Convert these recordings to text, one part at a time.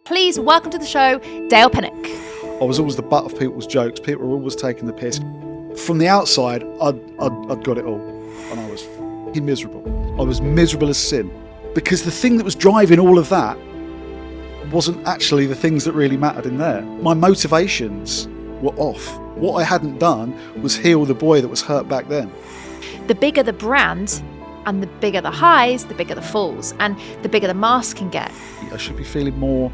Please welcome to the show, Dale Pinnock. I was always the butt of people's jokes. People were always taking the piss. From the outside, I'd got it all, and I was f***ing miserable. I was miserable as sin, because the thing that was driving all of that wasn't actually the things that really mattered in there. My motivations were off. What I hadn't done was heal the boy that was hurt back then. The bigger the brand, and the bigger the highs, the bigger the falls, and the bigger the mask can get. I should be feeling more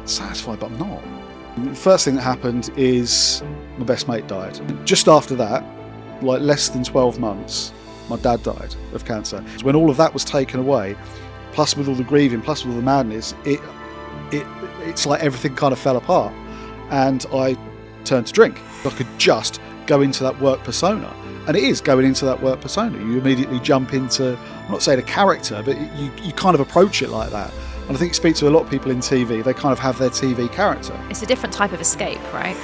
satisfied, but I'm not. The first thing that happened is my best mate died. Just after that, like less than 12 months, my dad died of cancer. So when all of that was taken away, plus with all the grieving, plus with all the madness, it's like everything kind of fell apart. And I turned to drink. I could just go into that work persona. And it is going into that work persona. You immediately jump into, I'm not saying a character, but you kind of approach it like that. And I think you speak to a lot of people in TV, they kind of have their TV character. It's a different type of escape, right?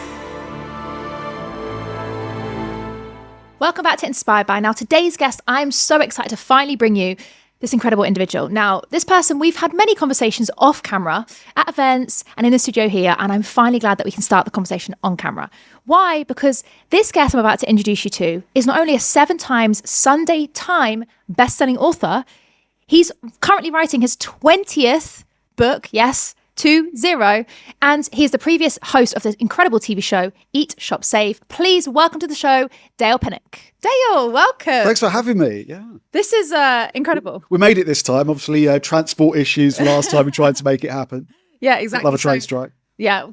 Welcome back to Inspired By. Now, today's guest, I'm so excited to finally bring you this incredible individual. Now, this person, we've had many conversations off camera, at events, and in the studio here, and I'm finally glad that we can start the conversation on camera. Why? Because this guest I'm about to introduce you to is not only a 7 times Sunday Times best-selling author, he's currently writing his 20th book, yes, 20, and he's the previous host of the incredible TV show, Eat, Shop, Save. Please welcome to the show, Dale Pinnock. Dale, welcome. Thanks for having me. Yeah, this is incredible. We made it this time. Obviously, transport issues last time we tried to make it happen. Yeah, exactly. Love a train strike. Yeah,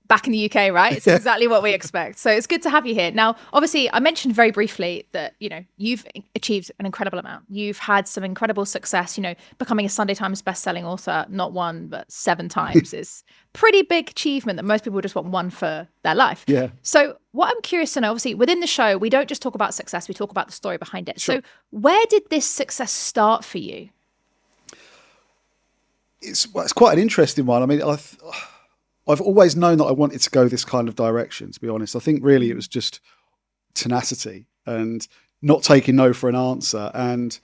back in the UK, right? It's exactly what we expect. So it's good to have you here. Now, obviously, I mentioned very briefly that, you've achieved an incredible amount. You've had some incredible success, becoming a Sunday Times best-selling author, not 1, but 7 times is pretty big achievement that most people just want 1 for their life. Yeah. So what I'm curious to know, obviously, within the show, we don't just talk about success, we talk about the story behind it. Sure. So where did this success start for you? It's quite an interesting one. I mean, I've always known that I wanted to go this kind of direction, to be honest. I think really it was just tenacity and not taking no for an answer and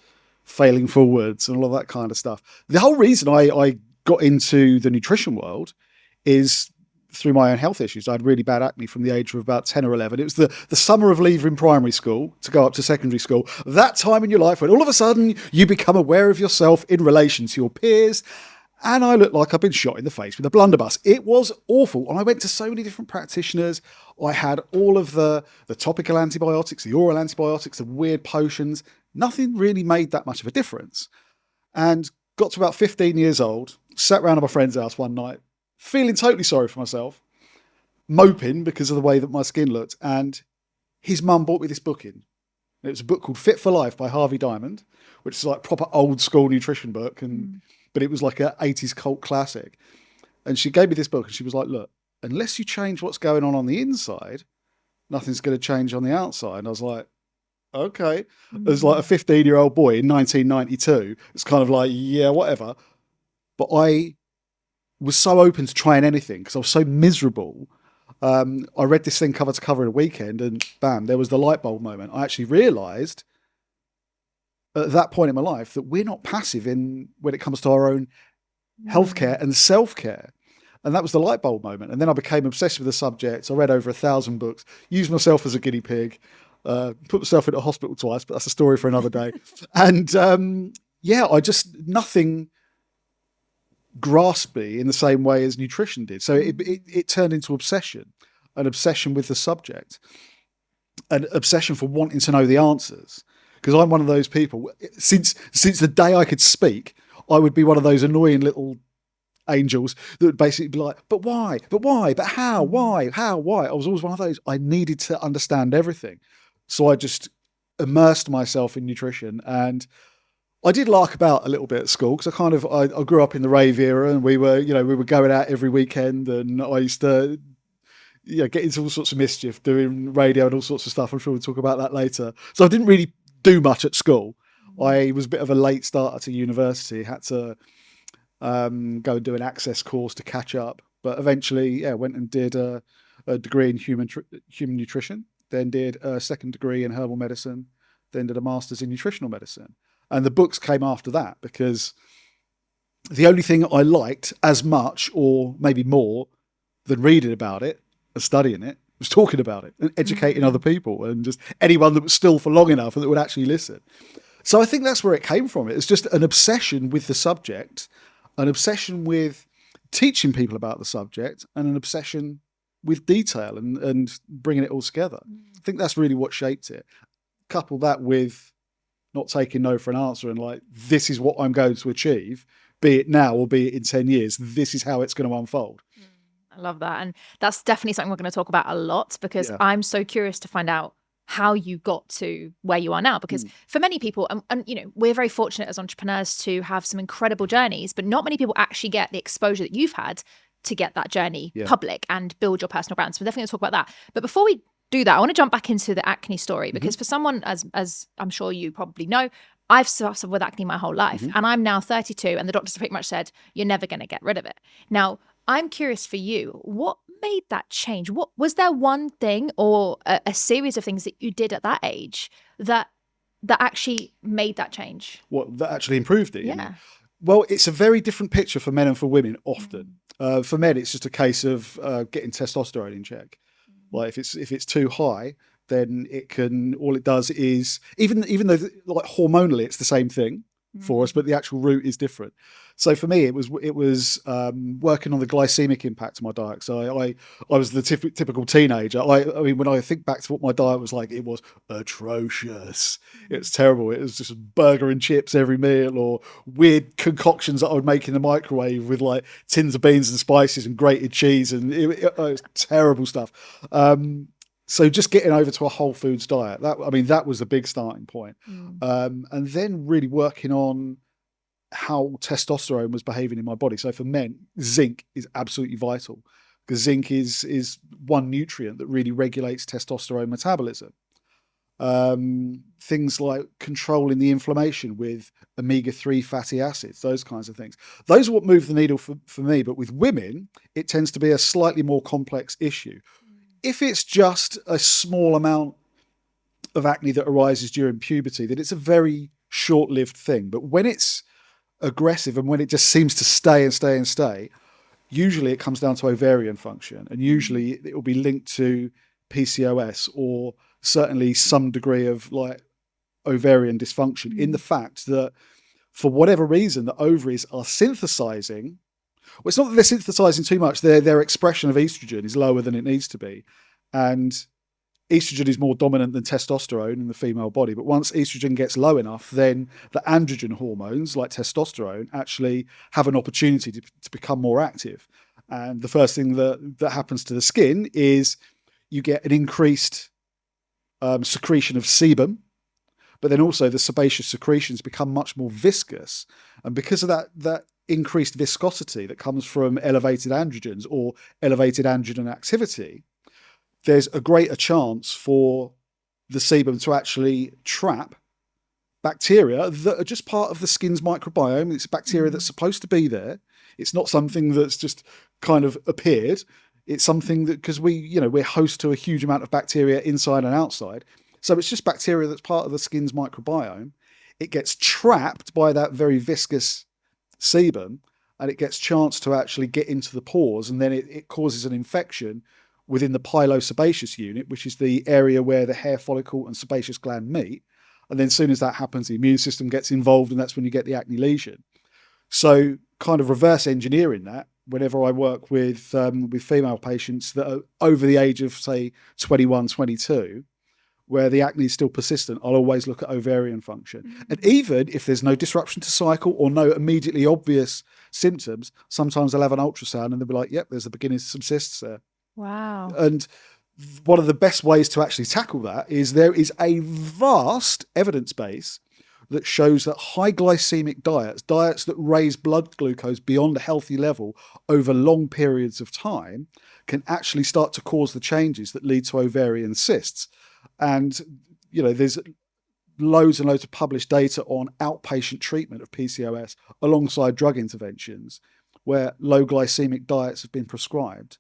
failing forwards and all of that kind of stuff. The whole reason I got into the nutrition world is through my own health issues. I had really bad acne from the age of about 10 or 11. It was the summer of leaving primary school to go up to secondary school. That time in your life when all of a sudden you become aware of yourself in relation to your peers. And I looked like I'd been shot in the face with a blunderbuss. It was awful. And I went to so many different practitioners. I had all of the topical antibiotics, the oral antibiotics, the weird potions. Nothing really made that much of a difference. And got to about 15 years old, sat around at my friend's house one night, feeling totally sorry for myself, moping because of the way that my skin looked. And his mum bought me this book in. It was a book called Fit for Life by Harvey Diamond, which is like proper old school nutrition book. But it was like an 80s cult classic. And she gave me this book and she was like, look, unless you change what's going on the inside, nothing's going to change on the outside. And I was like, okay. As like a 15-year-old boy in 1992, it's kind of like, yeah, whatever. But I was so open to trying anything because I was so miserable. I read this thing cover to cover in a weekend and bam, there was the light bulb moment. I actually realised at that point in my life that we're not passive when it comes to our own healthcare and self-care. And that was the light bulb moment. And then I became obsessed with the subject. I read over 1,000 books, used myself as a guinea pig, put myself into hospital twice, but that's a story for another day. And nothing grasped me in the same way as nutrition did. So it turned into obsession, an obsession with the subject, an obsession for wanting to know the answers. Because I'm one of those people, since the day I could speak, I would be one of those annoying little angels that would basically be like, but why, but how, why? I was always one of those. I needed to understand everything. So I just immersed myself in nutrition. And I did lark about a little bit at school because I grew up in the rave era and we were going out every weekend and I used to get into all sorts of mischief doing radio and all sorts of stuff. I'm sure we'll talk about that later. So I didn't really do much at school. I was a bit of a late starter to university, had to go and do an access course to catch up, but eventually went and did a degree in human nutrition, then did a second degree in herbal medicine, then did a master's in nutritional medicine. And the books came after that because the only thing I liked as much or maybe more than reading about it and studying it was talking about it and educating other people and just anyone that was still for long enough and that would actually listen. So I think that's where it came from. It was just an obsession with the subject, an obsession with teaching people about the subject, and an obsession with detail and bringing it all together. I think that's really what shaped it. Couple that with not taking no for an answer and like, this is what I'm going to achieve, be it now or be it in 10 years. This is how it's going to unfold. I love that. And that's definitely something we're going to talk about a lot, because I'm so curious to find out how you got to where you are now. Because for many people, and you know, we're very fortunate as entrepreneurs to have some incredible journeys, but not many people actually get the exposure that you've had to get that journey public and build your personal brand. So we're definitely going to talk about that. But before we do that, I want to jump back into the acne story, because for someone, as I'm sure you probably know, I've suffered with acne my whole life, and I'm now 32, and the doctors pretty much said, you're never going to get rid of it. Now, I'm curious for you, what made that change? What was there one thing or a series of things that you did at that age that actually made that change? What, that actually improved it? Yeah. Well, it's a very different picture for men and for women often. For men, it's just a case of getting testosterone in check. Like if it's too high, then all it does is, even though like hormonally it's the same thing for us, but the actual route is different. So for me, it was working on the glycemic impact of my diet. So I was the typical teenager. I mean, when I think back to what my diet was like, it was atrocious. It was terrible. It was just burger and chips every meal, or weird concoctions that I would make in the microwave with like tins of beans and spices and grated cheese, and it was terrible stuff. So just getting over to a whole foods diet, that was the big starting point. And then really working on how testosterone was behaving in my body. So for men, zinc is absolutely vital, because zinc is one nutrient that really regulates testosterone metabolism. Things like controlling the inflammation with omega-3 fatty acids, those kinds of things. Those are what move the needle for me. But with women, it tends to be a slightly more complex issue. If it's just a small amount of acne that arises during puberty, then it's a very short-lived thing. But when it's aggressive and when it just seems to stay and stay and stay, usually it comes down to ovarian function, and usually it will be linked to PCOS or certainly some degree of like ovarian dysfunction, in the fact that for whatever reason the ovaries are synthesizing. Well, it's not that they're synthesizing too much. Their expression of estrogen is lower than it needs to be, and estrogen is more dominant than testosterone in the female body. But once estrogen gets low enough, then the androgen hormones like testosterone actually have an opportunity to become more active. And the first thing that happens to the skin is you get an increased secretion of sebum, but then also the sebaceous secretions become much more viscous. And because of that increased viscosity that comes from elevated androgens or elevated androgen activity, there's a greater chance for the sebum to actually trap bacteria that are just part of the skin's microbiome. It's bacteria that's supposed to be there. It's not something that's just kind of appeared. It's something that, because we're host to a huge amount of bacteria inside and outside. So it's just bacteria that's part of the skin's microbiome. It gets trapped by that very viscous sebum, and it gets chance to actually get into the pores, and then it causes an infection within the pilosebaceous unit, which is the area where the hair follicle and sebaceous gland meet. And then as soon as that happens, the immune system gets involved, and that's when you get the acne lesion. So kind of reverse engineering that, whenever I work with female patients that are over the age of, say, 21, 22, where the acne is still persistent, I'll always look at ovarian function. And even if there's no disruption to cycle or no immediately obvious symptoms, sometimes they'll have an ultrasound and they'll be like, yep, there's the beginnings of some cysts there. Wow. And one of the best ways to actually tackle that is there is a vast evidence base that shows that high glycemic diets that raise blood glucose beyond a healthy level over long periods of time, can actually start to cause the changes that lead to ovarian cysts. And, there's loads and loads of published data on outpatient treatment of PCOS alongside drug interventions where low glycemic diets have been prescribed.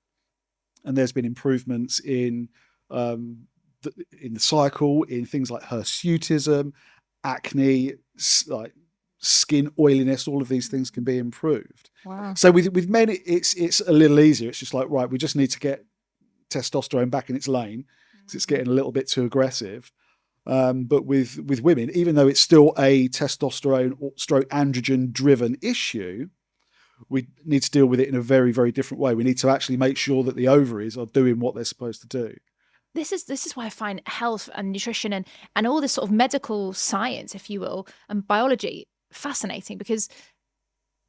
And there's been improvements in the cycle, in things like hirsutism, acne, like skin oiliness, all of these things can be improved. Wow. So with men, it's a little easier. It's just like, right, we just need to get testosterone back in its lane because it's getting a little bit too aggressive. But with women, even though it's still a testosterone or androgen driven issue, we need to deal with it in a very, very different way. We need to actually make sure that the ovaries are doing what they're supposed to do. This is why I find health and nutrition and all this sort of medical science, if you will, and biology fascinating, because,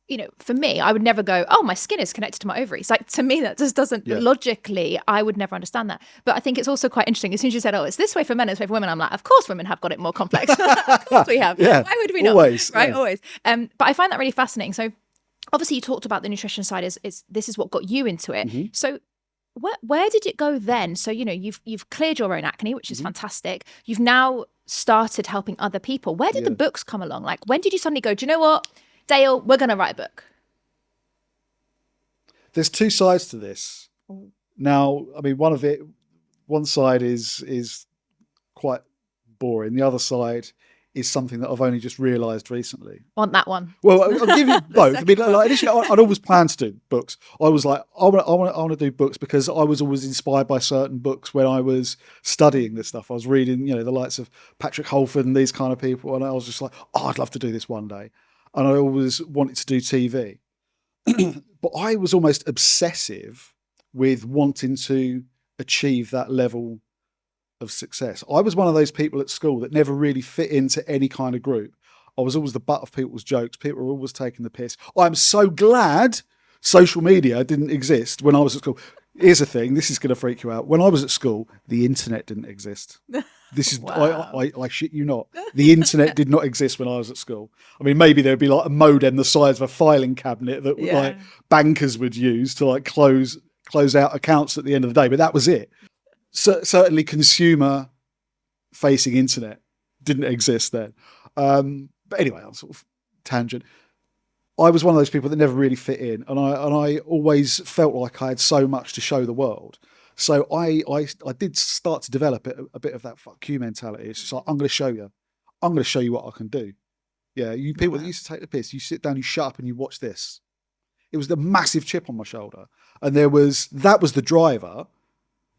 you know, for me, I would never go, oh, my skin is connected to my ovaries. Like, to me, that just doesn't, logically, I would never understand that. But I think it's also quite interesting. As soon as you said, oh, it's this way for men, it's this way for women, I'm like, of course women have got it more complex. Of course we have. Yeah, why would we not? always, right, yeah. always. But I find that really fascinating. So obviously you talked about the nutrition side is this is what got you into it. Mm-hmm. So where did it go then? So, you know, you've cleared your own acne, which is fantastic. You've now started helping other people. Where did the books come along? Like, when did you suddenly go, do you know what, Dale, we're going to write a book? There's two sides to this. Now, I mean, one side is quite boring. The other side is something that I've only just realised recently. Want that one? Well, I'll give you both. I mean, like, initially, I'd always planned to do books. I was like, I want to do books because I was always inspired by certain books when I was studying this stuff. I was reading, you know, the likes of Patrick Holford and these kind of people, and I was just like, oh, I'd love to do this one day. And I always wanted to do TV. But I was almost obsessive with wanting to achieve that level of success. I was one of those people at school that never really fit into any kind of group. I was always the butt of people's jokes. People were always taking the piss. I'm so glad social media didn't exist when I was at school. Here's the thing, this is going to freak you out. When I was at school, the internet didn't exist. This is, Wow. I shit you not. The internet did not exist when I was at school. I mean, maybe there'd be like a modem the size of a filing cabinet that like bankers would use to like close out accounts at the end of the day, but that was it. Certainly consumer facing internet didn't exist then. But anyway, I'm sort of tangent. I was one of those people that never really fit in, and I always felt like I had so much to show the world. So I did start to develop a bit of that fuck you mentality. It's just like, I'm going to show you. I'm going to show you what I can do. Yeah, you people that used to take the piss, you sit down, you shut up and you watch this. It was the massive chip on my shoulder. And that was the driver,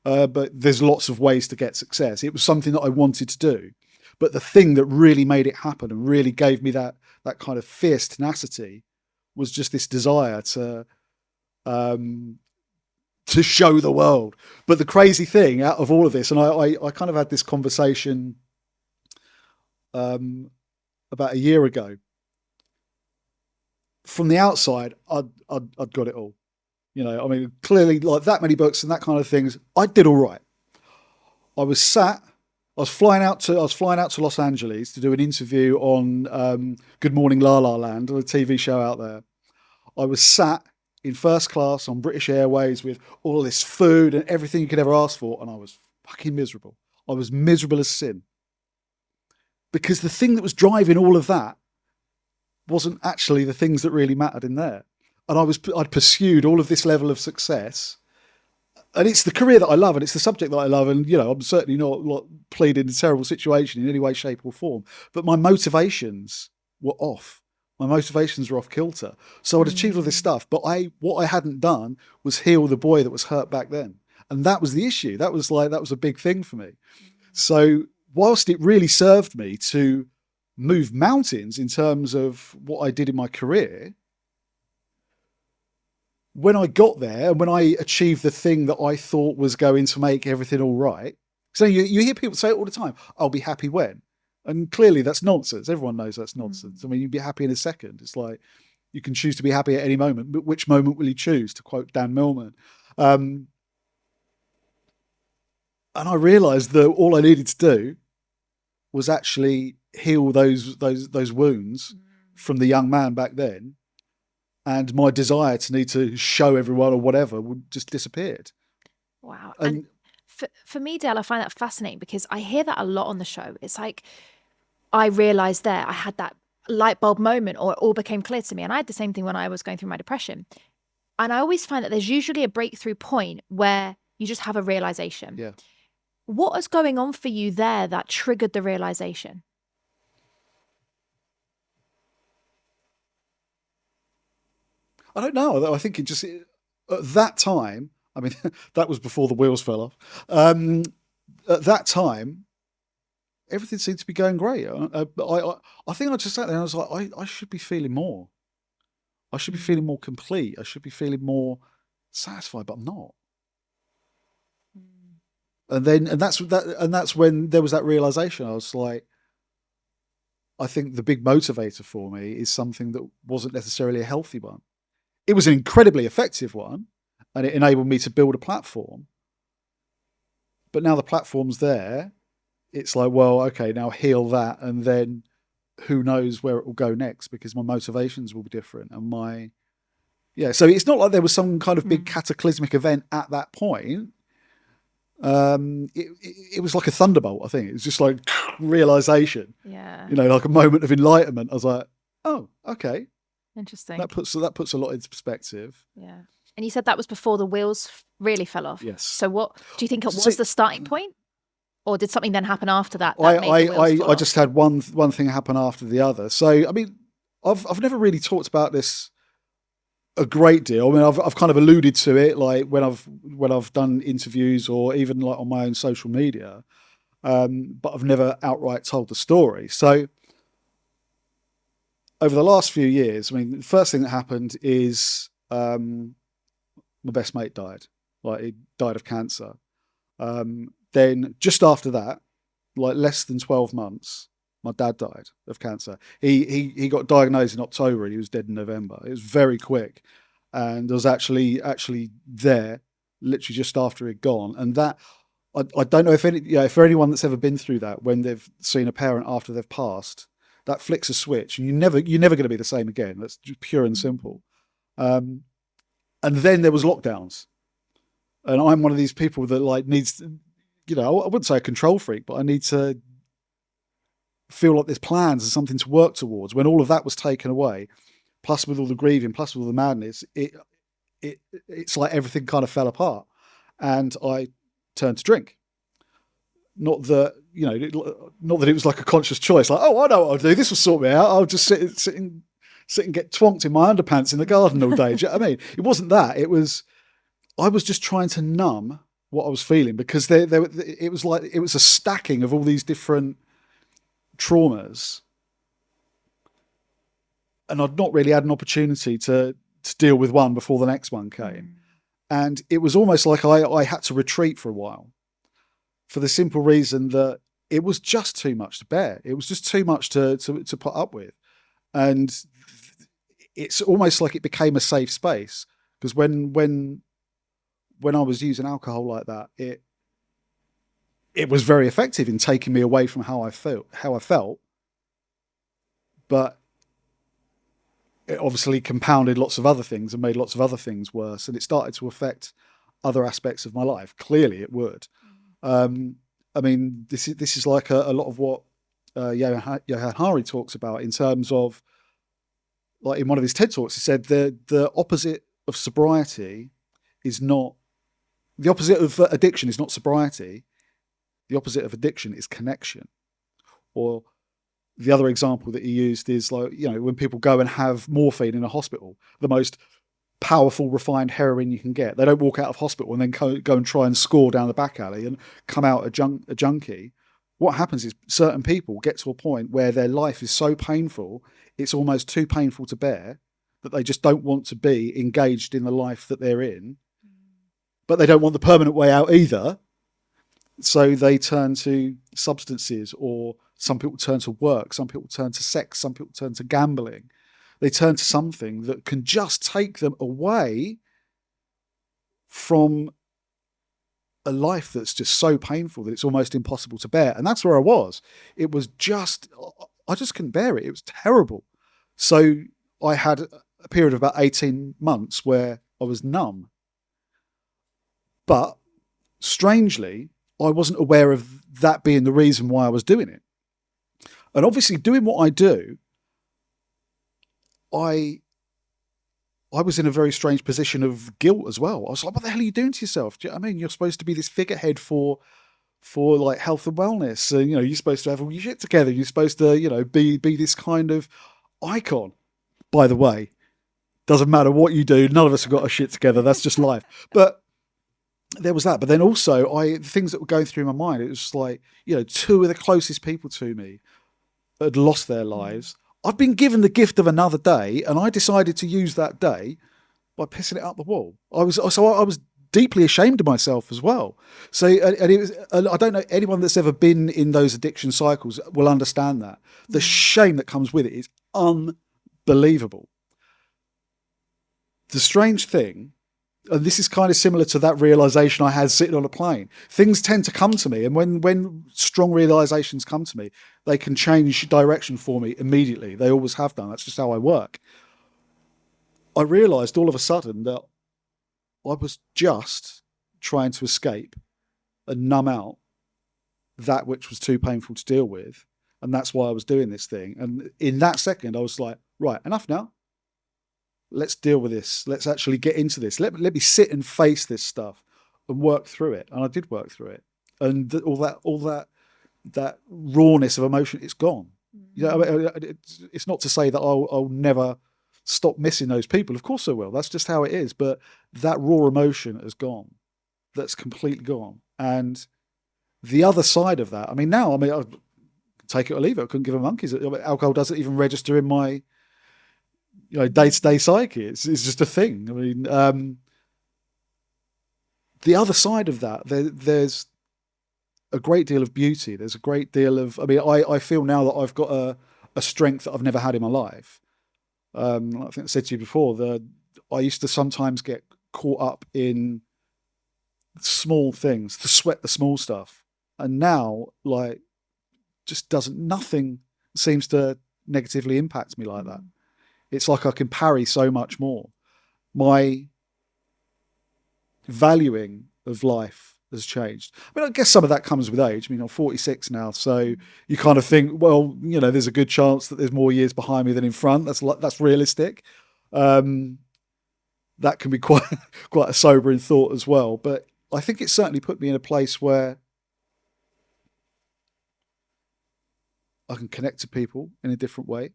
but there's lots of ways to get success. It was something that I wanted to do. But the thing that really made it happen and really gave me that kind of fierce tenacity was just this desire to show the world. But the crazy thing out of all of this, and I kind of had this conversation about a year ago. From the outside, I'd got it all. You know, I mean, clearly, like that many books and that kind of things, I did all right. I was flying out to Los Angeles to do an interview on Good Morning La La Land, a TV show out there. I was sat in first class on British Airways with all this food and everything you could ever ask for, and I was fucking miserable. I was miserable as sin. Because the thing that was driving all of that wasn't actually the things that really mattered in there. And I'd pursued all of this level of success. And it's the career that I love, and it's the subject that I love. And, you know, I'm certainly not pleading in a terrible situation in any way, shape or form. But my motivations were off. My motivations were off kilter. So I'd achieved all this stuff. But what I hadn't done was heal the boy that was hurt back then. And that was the issue. That was a big thing for me. So whilst it really served me to move mountains in terms of what I did in my career, when I got there and when I achieved the thing that I thought was going to make everything all right. So you hear people say it all the time, I'll be happy when. And clearly that's nonsense. Everyone knows that's nonsense. I mean, you'd be happy in a second. It's like you can choose to be happy at any moment, but which moment will you choose, to quote Dan Millman? And I realized that all I needed to do was actually heal those wounds from the young man back then. And my desire to need to show everyone or whatever would just disappeared. Wow. And for me, Dale, I find that fascinating because I hear that a lot on the show. It's like, I realized there, I had that light bulb moment, or it all became clear to me. And I had the same thing when I was going through my depression. And I always find that there's usually a breakthrough point where you just have a realization. Yeah. What was going on for you there that triggered the realization? I don't know. I think at that time, I mean, that was before the wheels fell off. At that time, everything seemed to be going great. I think I just sat there and I was like, I should be feeling more. I should be feeling more complete. I should be feeling more satisfied, but I'm not. And that's when there was that realization. I was like, I think the big motivator for me is something that wasn't necessarily a healthy one. It was an incredibly effective one, and it enabled me to build a platform. But now the platform's there, it's like, well, okay, now heal that, and then who knows where it will go next, because my motivations will be different. And so it's not like there was some kind of big cataclysmic event at that point. It was like a thunderbolt, I think. It was just like realization. Yeah. Like a moment of enlightenment. I was like, oh, okay. Interesting. That puts a lot into perspective. Yeah. And you said that was before the wheels really fell off. Yes. So what do you think it was the starting point? Or did something then happen after that? I just had one thing happen after the other. So I mean, I've never really talked about this a great deal. I mean, I've kind of alluded to it, like when I've done interviews or even like on my own social media, but I've never outright told the story. So over the last few years, I mean, the first thing that happened is my best mate died. Like, he died of cancer. Then just after that, like less than 12 months, my dad died of cancer. He got diagnosed in October and he was dead in November. It was very quick. And I was actually there literally just after he'd gone. And that, I don't know if for anyone that's ever been through that, when they've seen a parent after they've passed, that flicks a switch and you're never going to be the same again. That's just pure and simple. And then there was lockdowns. And I'm one of these people that like needs, I wouldn't say a control freak, but I need to feel like there's plans and something to work towards. When all of that was taken away, plus with all the grieving, plus with all the madness, it's like everything kind of fell apart. And I turned to drink. Not that it was like a conscious choice. Like, oh, I know what I'll do. This will sort me out. I'll just sit and get twonked in my underpants in the garden all day. Do you know what I mean? It wasn't that. I was just trying to numb what I was feeling, because it was a stacking of all these different traumas, and I'd not really had an opportunity to deal with one before the next one came. And it was almost like I had to retreat for a while, for the simple reason that it was just too much to bear. It was just too much to put up with. And it's almost like it became a safe space, because when I was using alcohol like that, it was very effective in taking me away from how I felt. But it obviously compounded lots of other things and made lots of other things worse. And it started to affect other aspects of my life. Clearly it would. I mean, this is like a lot of what Johann talks about, in terms of, like in one of his TED Talks, he said the opposite of sobriety is not, the opposite of addiction is not sobriety. The opposite of addiction is connection. Or the other example that he used is, like, when people go and have morphine in a hospital, the most powerful, refined heroin you can get. They don't walk out of hospital and then go and try and score down the back alley and come out a junkie. What happens is certain people get to a point where their life is so painful, it's almost too painful to bear, that they just don't want to be engaged in the life that they're in. But they don't want the permanent way out either. So they turn to substances, or some people turn to work, some people turn to sex, some people turn to gambling. They turn to something that can just take them away from a life that's just so painful that it's almost impossible to bear. And that's where I was. I just couldn't bear it. It was terrible. So I had a period of about 18 months where I was numb. But strangely, I wasn't aware of that being the reason why I was doing it. And obviously, doing what I do, I was in a very strange position of guilt as well. I was like, what the hell are you doing to yourself? Do you know what I mean? You're supposed to be this figurehead for like health and wellness. And, you're supposed to have all your shit together. You're supposed to, be this kind of icon. By the way, Doesn't matter what you do. None of us have got our shit together. That's just life. But there was that. But then also, the things that were going through my mind, it was just like, two of the closest people to me had lost their lives. I've been given the gift of another day, and I decided to use that day by pissing it up the wall. I was deeply ashamed of myself as well. So, and it was, I don't know, anyone that's ever been in those addiction cycles will understand that. The shame that comes with it is unbelievable. The strange thing, and this is kind of similar to that realization I had sitting on a plane, things tend to come to me, and when strong realizations come to me, they can change direction for me immediately. They always have done. That's just how I work. I realized all of a sudden that I was just trying to escape and numb out that which was too painful to deal with. And that's why I was doing this thing. And in that second, I was like, right, enough now. Let's deal with this. Let's actually get into this. Let me sit and face this stuff and work through it. And I did work through it. And all that rawness of emotion, it's gone. It's not to say that I'll never stop missing those people. Of course I will. That's just how it is. But that raw emotion has gone. That's completely gone. And the other side of that, now, I take it or leave it. I couldn't give a monkey's. Alcohol doesn't even register in my day-to-day psyche. It's just a thing. The other side of that, there's a great deal of beauty. There's a great deal of, I feel now that I've got a strength that I've never had in my life. I think I said to you before that I used to sometimes get caught up in small things, to sweat the small stuff. And now, nothing seems to negatively impact me like that. It's like I can parry so much more. My valuing of life has changed. I guess some of that comes with age. I'm 46 now, so you kind of think, well, there's a good chance that there's more years behind me than in front. That's realistic. That can be quite a sobering thought as well. But I think it certainly put me in a place where I can connect to people in a different way.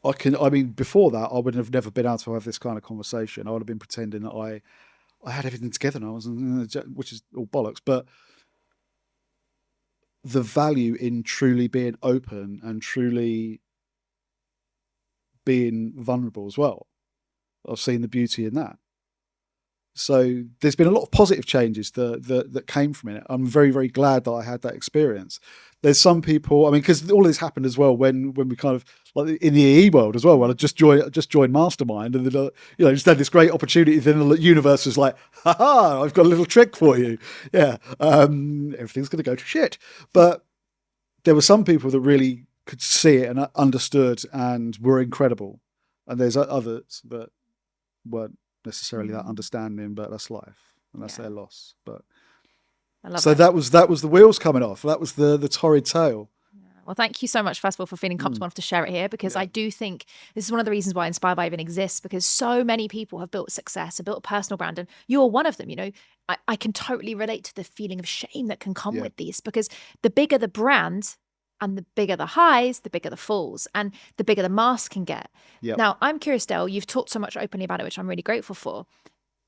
Before that, I would have never been able to have this kind of conversation. I would have been pretending that I had everything together and I was, which is all bollocks. But the value in truly being open and truly being vulnerable as well, I've seen the beauty in that. So there's been a lot of positive changes that came from it. I'm very, very glad that I had that experience. There's some people, because all of this happened as well when we kind of, like in the EE world as well, when I just joined Mastermind, and then, just had this great opportunity. Then the universe was like, ha, I've got a little trick for you. Yeah, everything's going to go to shit. But there were some people that really could see it and understood and were incredible. And there's others that weren't necessarily that understanding, but that's life and that's their loss. But so that was the wheels coming off. That was the torrid tale. Well, thank you so much, first of all, for feeling comfortable enough to share it here, because I do think this is one of the reasons why Inspired by even exists, because so many people have built success and built a personal brand, and you're one of them. I can totally relate to the feeling of shame that can come with these, because the bigger the brand and the bigger the highs, the bigger the falls, and the bigger the mask can get. Yep. Now, I'm curious, Dale, you've talked so much openly about it, which I'm really grateful for.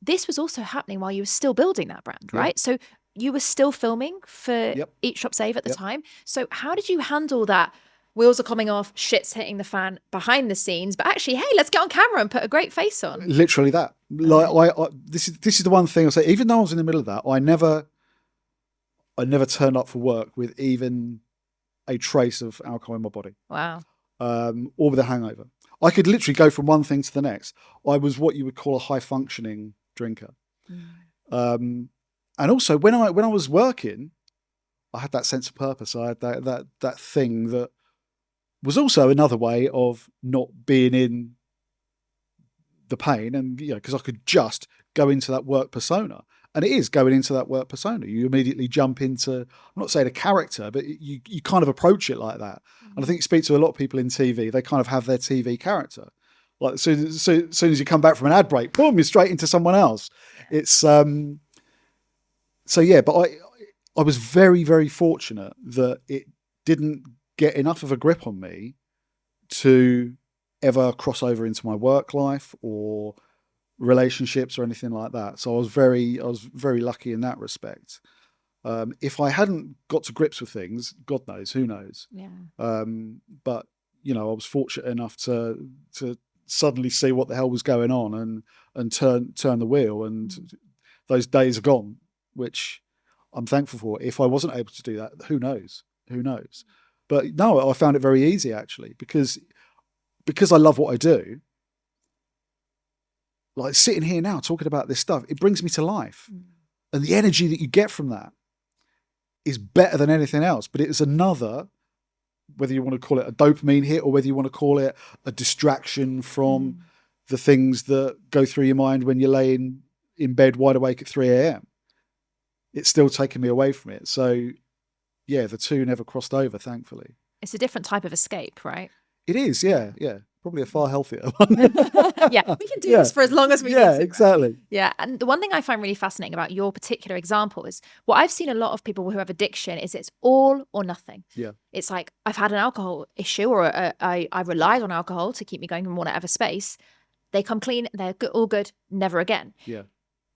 This was also happening while you were still building that brand, right? So you were still filming for Eat, Shop, Save at the time. So how did you handle that? Wheels are coming off, shit's hitting the fan behind the scenes, but actually, hey, let's get on camera and put a great face on. Literally that. This is the one thing I'll say. Even though I was in the middle of that, I never turned up for work with even a trace of alcohol in my body. Wow. Or with a hangover. I could literally go from one thing to the next. I was what you would call a high functioning drinker. And also when I was working, I had that sense of purpose. I had that thing that was also another way of not being in the pain, and because I could just go into that work persona. And it is going into that work persona. You immediately jump into, I'm not saying a character, but you kind of approach it like that. And I think you speak to a lot of people in TV, they kind of have their TV character. Like as soon as you come back from an ad break, boom, you're straight into someone else. It's but I was very, very fortunate that it didn't get enough of a grip on me to ever cross over into my work life or relationships or anything like that. So I was very lucky in that respect. If I hadn't got to grips with things, God knows, who knows? Yeah. But I was fortunate enough to suddenly see what the hell was going on and turn the wheel, and those days are gone, which I'm thankful for. If I wasn't able to do that, who knows? But no, I found it very easy actually, because I love what I do. Like sitting here now talking about this stuff, it brings me to life, and the energy that you get from that is better than anything else. But it's another, whether you want to call it a dopamine hit or whether you want to call it a distraction from the things that go through your mind when you're laying in bed wide awake at 3 a.m. It's still taking me away from it. So yeah, the two never crossed over, thankfully. It's a different type of escape, right? It is, yeah. Probably a far healthier one. Yeah, we can do this for as long as we need to. Yeah, exactly. Right? Yeah, and the one thing I find really fascinating about your particular example is what I've seen a lot of people who have addiction is it's all or nothing. Yeah. It's like, I've had an alcohol issue, or I relied on alcohol to keep me going in whatever space. They come clean, they're good, all good, never again. Yeah.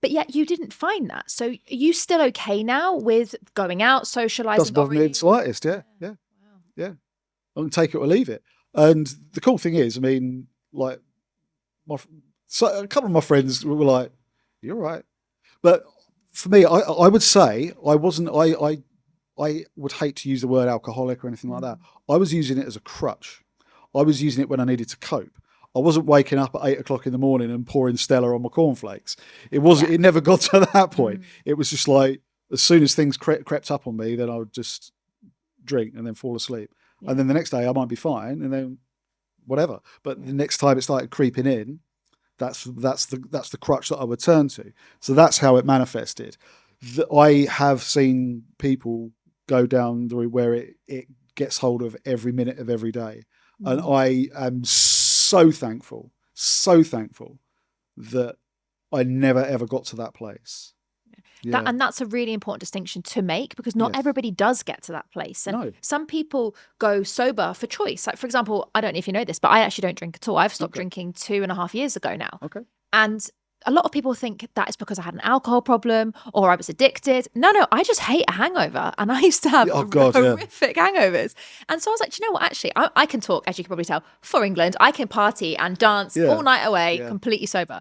But yet you didn't find that. So are you still okay now with going out, socializing? Doesn't bother me in the slightest, yeah. I can take it or leave it. And the cool thing is, I mean, like, a couple of my friends were like, "You're right," but for me, I would say I wasn't. I would hate to use the word alcoholic or anything like that. I was using it as a crutch. I was using it when I needed to cope. I wasn't waking up at 8 o'clock in the morning and pouring Stella on my cornflakes. It wasn't. It never got to that point. It was just like, as soon as things crept up on me, then I would just drink and then fall asleep. Yeah. And then the next day I might be fine, and then whatever. But the next time it started creeping in, that's the crutch that I would turn to. So that's how it manifested. I have seen people go down the route where it gets hold of every minute of every day. And I am so thankful that I never ever got to that place. Yeah. And that's a really important distinction to make, because not everybody does get to that place. And some people go sober for choice. Like, for example, I don't know if you know this, but I actually don't drink at all. I've stopped drinking 2.5 years ago now. Okay. And a lot of people think that is because I had an alcohol problem or I was addicted. No, I just hate a hangover. And I used to have horrific hangovers. And so I was like, do you know what? Actually, I can talk, as you can probably tell, for England. I can party and dance all night away, completely sober.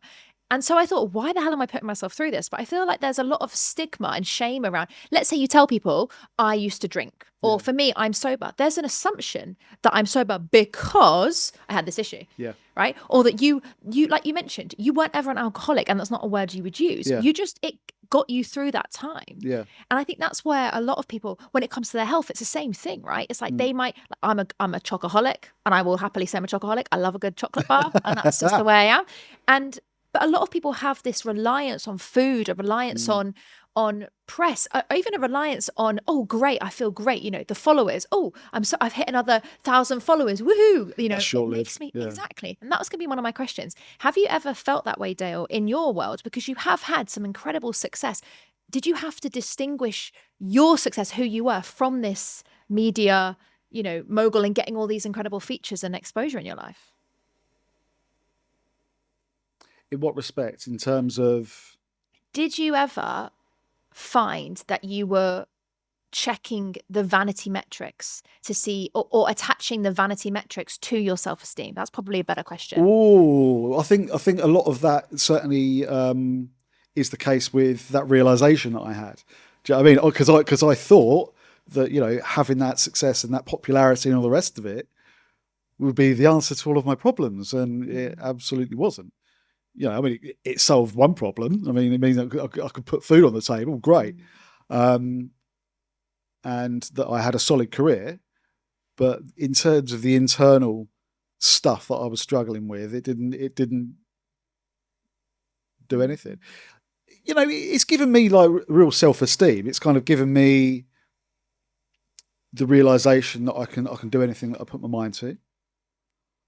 And so I thought, why the hell am I putting myself through this? But I feel like there's a lot of stigma and shame around. Let's say you tell people, I used to drink, or for me, I'm sober. There's an assumption that I'm sober because I had this issue, right? Or that you, like you mentioned, you weren't ever an alcoholic, and that's not a word you would use. Yeah. It got you through that time. Yeah. And I think that's where a lot of people, when it comes to their health, it's the same thing, right? It's like they might, I'm a chocoholic, and I will happily say I'm a chocoholic. I love a good chocolate bar, and that's just the way I am. But a lot of people have this reliance on food, a reliance on press, or even a reliance on, oh, great, I feel great. You know, the followers. Oh, I've hit another 1,000 followers. Woohoo! You know, it makes me exactly. And that was going to be one of my questions. Have you ever felt that way, Dale, in your world? Because you have had some incredible success. Did you have to distinguish your success, who you were, from this media, mogul, and getting all these incredible features and exposure in your life? In what respect? In terms of... Did you ever find that you were checking the vanity metrics to see, or attaching the vanity metrics to your self-esteem? That's probably a better question. Oh, I think a lot of that certainly is the case with that realization that I had. Do you know what I mean? Because I thought that, having that success and that popularity and all the rest of it would be the answer to all of my problems, and it absolutely wasn't. It solved one problem. I mean, it means I could put food on the table. Great. And that I had a solid career. But in terms of the internal stuff that I was struggling with, it didn't do anything. It's given me like real self-esteem. It's kind of given me the realization that I can do anything that I put my mind to.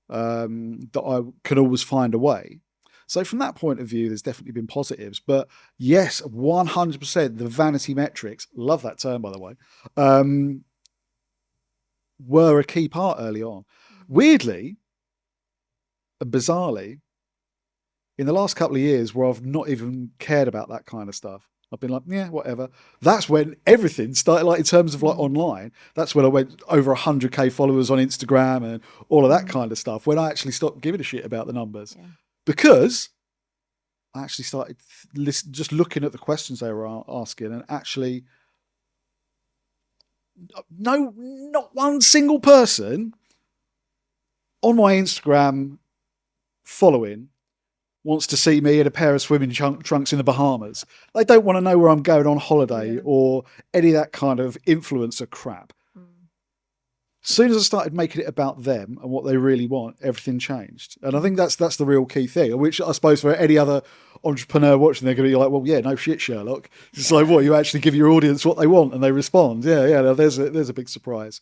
That I can always find a way. So from that point of view, there's definitely been positives. But yes, 100%, the vanity metrics, love that term, by the way, were a key part early on. Weirdly, And bizarrely, in the last couple of years where I've not even cared about that kind of stuff, I've been like, yeah, whatever. That's when everything started, like in terms of like online, that's when I went over 100K followers on Instagram and all of that kind of stuff, when I actually stopped giving a shit about the numbers. Yeah. Because I actually started just looking at the questions they were asking, and actually, no, not one single person on my Instagram following wants to see me in a pair of swimming trunks in the Bahamas. They don't want to know where I'm going on holiday or any of that kind of influencer crap. As soon as I started making it about them and what they really want, everything changed. And I think that's the real key thing, which I suppose for any other entrepreneur watching, they're going to be like, well, yeah, no shit, Sherlock. It's like, what, you actually give your audience what they want and they respond. Yeah, there's a big surprise.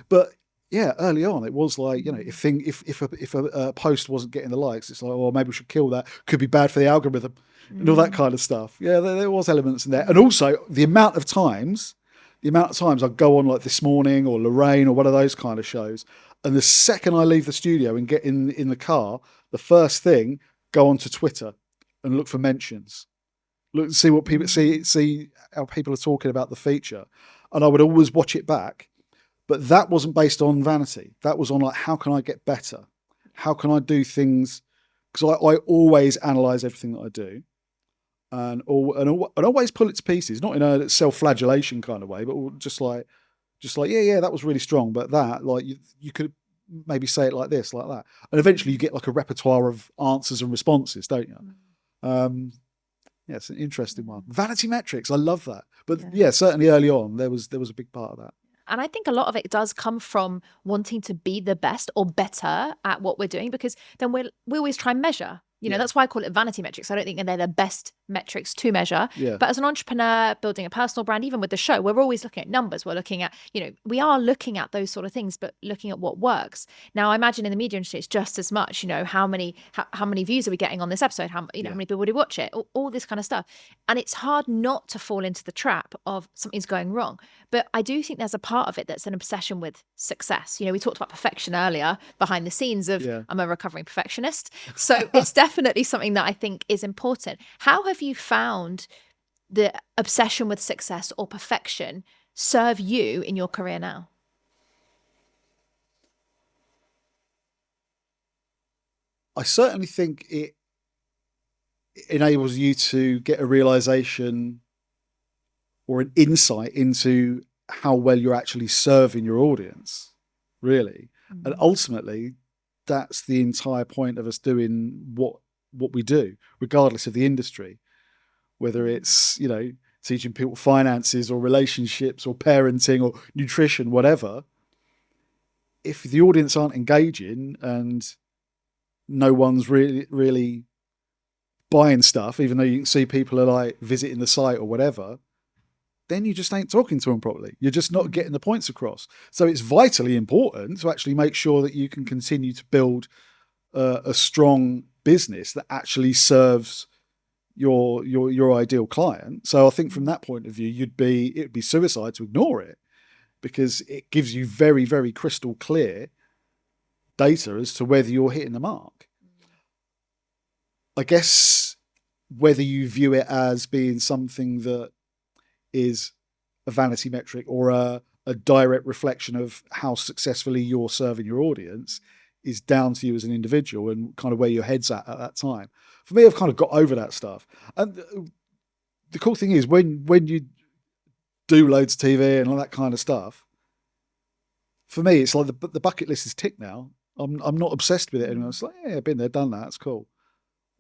But yeah, early on, it was like, you know, if a post wasn't getting the likes, it's like, well, maybe we should kill that. Could be bad for the algorithm and all that kind of stuff. Yeah, there was elements in there. And also the amount of times I'd go on like This Morning or Lorraine or one of those kind of shows, and the second I leave the studio and get in the car, the first thing, go onto Twitter and look for mentions. Look and see what people see how people are talking about the feature. And I would always watch it back. But that wasn't based on vanity. That was on like, how can I get better? How can I do things? Because I always analyze everything that I do, and always pull it to pieces, not in a self-flagellation kind of way, but just like, yeah, that was really strong. But that, like, you could maybe say it like this, like that, and eventually you get like a repertoire of answers and responses, don't you? Yeah, it's an interesting one. Vanity metrics, I love that. But yeah, certainly early on there was a big part of that. And I think a lot of it does come from wanting to be the best or better at what we're doing, because then we always try and measure. You know, that's why I call it vanity metrics. I don't think they're the best metrics to measure. Yeah. But as an entrepreneur building a personal brand, even with the show, we're always looking at numbers. We're looking at, you know, we are looking at those sort of things, but looking at what works. Now, I imagine in the media industry, it's just as much, you know, how many views are we getting on this episode? How many people would watch it? All this kind of stuff. And it's hard not to fall into the trap of something's going wrong. But I do think there's a part of it that's an obsession with success. You know, we talked about perfection earlier behind the scenes of I'm a recovering perfectionist. So it's definitely something that I think is important. How have you found the obsession with success or perfection serve you in your career now? I certainly think it enables you to get a realization or an insight into how well you're actually serving your audience, really. And ultimately, that's the entire point of us doing what we do, regardless of the industry, whether it's, you know, teaching people finances or relationships or parenting or nutrition, whatever. If the audience aren't engaging and no one's really buying stuff, even though you can see people are like visiting the site or whatever, then you just ain't talking to them properly. You're just not getting the points across. So it's vitally important to actually make sure that you can continue to build a strong business that actually serves your ideal client. So I think from that point of view, it'd be suicide to ignore it, because it gives you very, very crystal clear data as to whether you're hitting the mark. I guess whether you view it as being something that is a vanity metric or a direct reflection of how successfully you're serving your audience is down to you as an individual and kind of where your head's at that time. For me, I've kind of got over that stuff. And the cool thing is when you do loads of TV and all that kind of stuff, for me, it's like the bucket list is ticked now. I'm not obsessed with it anymore. It's like, yeah, been there, done that. That's cool.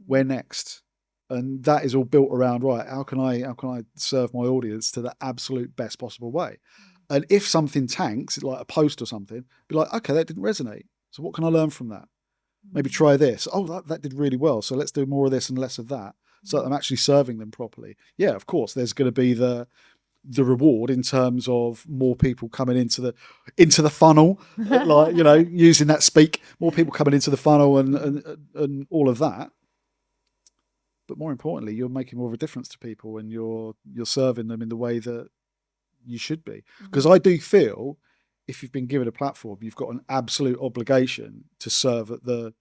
Where next? And that is all built around, right, how can I serve my audience to the absolute best possible way? And if something tanks, like a post or something, be like, okay, that didn't resonate. So what can I learn from that? Maybe try this. Oh, that did really well. So let's do more of this and less of that, so that I'm actually serving them properly. Yeah, of course, there's going to be the reward in terms of more people coming into the funnel, like, you know, using that speak, more people coming into the funnel and all of that. But more importantly, you're making more of a difference to people, and you're serving them in the way that you should be. Because I do feel if you've been given a platform, you've got an absolute obligation to serve at the